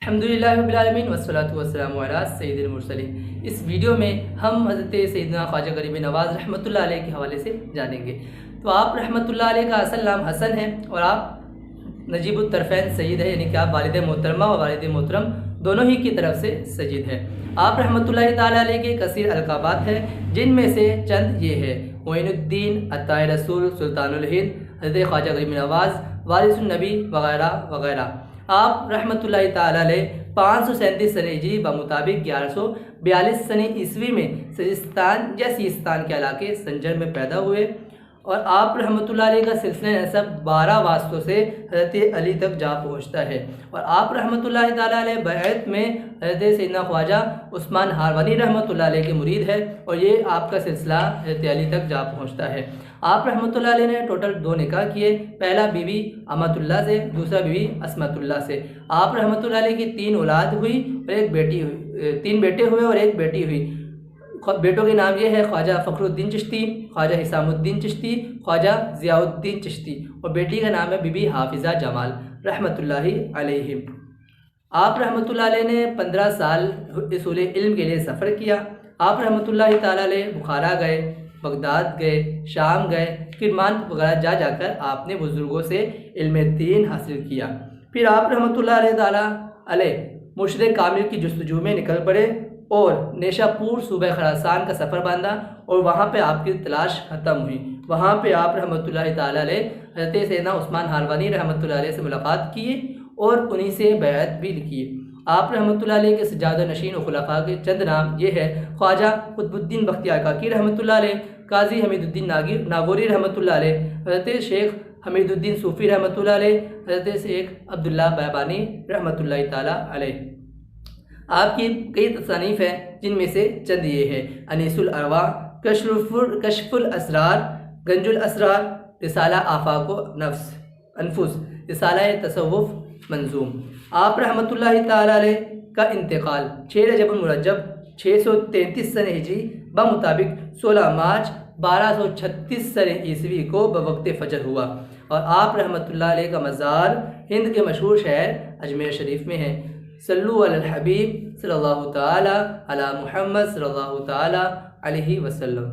الحمدللہ رب العالمین والصلاۃ والسلام علی سید المرسلین۔ اس ویڈیو میں ہم حضرت سیدنا خواجہ غریب نواز رحمۃ اللہ علیہ کے حوالے سے جانیں گے۔ تو آپ رحمۃ اللہ علیہ کا اصل نام حسن ہے اور آپ نجیب الطرفین سید ہے، یعنی کہ آپ والد محترمہ اور والد محترم دونوں ہی کی طرف سے سید ہے۔ آپ رحمۃ اللہ تعالیٰ علیہ کے کثیر القابات ہیں، جن میں سے چند یہ ہے: معین الدین، عطائے رسول، سلطان الہند، حضرت خواجہ غریب نواز، وارث النبی وغیرہ وغیرہ۔ آپ رحمۃ اللہ تعالیٰ علیہ 537 سن ہجری بمطابق 1142 سن عیسوی میں سجستان یا سیستان کے علاقے سنجر میں پیدا ہوئے، اور آپ رحمۃ اللہ علیہ کا سلسلہ نسب 12 واسطوں سے حضرت علی تک جا پہنچتا ہے، اور آپ رحمۃ اللہ تعالیٰ علیہ بیعت میں حضرت سیدنا خواجہ عثمان ہاروانی رحمۃ اللہ علیہ کے مرید ہے، اور یہ آپ کا سلسلہ حضرت علی تک جا پہنچتا ہے۔ آپ رحمۃ اللہ علیہ نے ٹوٹل 2 نکاح کیے، پہلا بیوی امت اللہ سے، دوسرا بیوی عصمت اللہ سے۔ آپ رحمۃ اللہ علیہ کی 3 اولاد ہوئی اور 1 بیٹی ہوئی، 3 بیٹے ہوئے اور 1 بیٹی ہوئی۔ بیٹوں کے نام یہ ہے: خواجہ فخر الدین چشتی، خواجہ حسام الدین چشتی، خواجہ ضیاء الدین چشتی، اور بیٹی کا نام ہے بی بی حافظہ جمال رحمۃ اللہ علیہ۔ آپ رحمۃ اللہ علیہ نے 15 سال اصول علم کے لیے سفر کیا۔ آپ رحمۃ اللہ تعالیٰ علیہ بخارا گئے، بغداد گئے، شام گئے، کرمان وغیرہ جا کر آپ نے بزرگوں سے علم دین حاصل کیا۔ پھر آپ رحمۃ اللہ تعالیٰ علیہ مرشد کامل کی جستجو میں نکل پڑے اور نیشا پور صوبہ خراسان کا سفر باندھا، اور وہاں پہ آپ کی تلاش ختم ہوئی۔ وہاں پہ آپ رحمۃ اللہ تعالیٰ علیہ حضرت سیدنا عثمان ہاروانی رحمۃ اللہ علیہ سے ملاقات کی اور انہی سے بیعت بھی کی۔ آپ رحمۃ اللہ علیہ کے سجادہ نشین و خلفاء کے چند نام یہ ہے: خواجہ قطب الدین بختیار کاکی رحمۃ اللہ علیہ، قاضی حمید الدین ناگوری رحمۃ اللہ علیہ، حضرت شیخ حمید الدین صوفی رحمۃ اللہ علیہ، حضرت شیخ عبداللہ بیبانی رحمۃ اللہ تعالیٰ علیہ۔ آپ کی کئی تصانیف ہیں، جن میں سے چند یہ ہے: انیس الارواح، کشف الاسرار، گنج الاسرار، رسالہ آفاق و انفس، رسالہ تصوف منظوم۔ آپ رحمۃ اللہ تعالیٰ علیہ کا انتقال 6 رجب المرجب 633 سن ہجری بمطابق 16 مارچ 1236 سن عیسوی کو بوقت فجر ہوا، اور آپ رحمۃ اللہ علیہ کا مزار ہند کے مشہور شہر اجمیر شریف میں ہے۔ صلو علی الحبیب صلی اللہ تعالی علی محمد صلی اللہ تعالی علیہ وسلم۔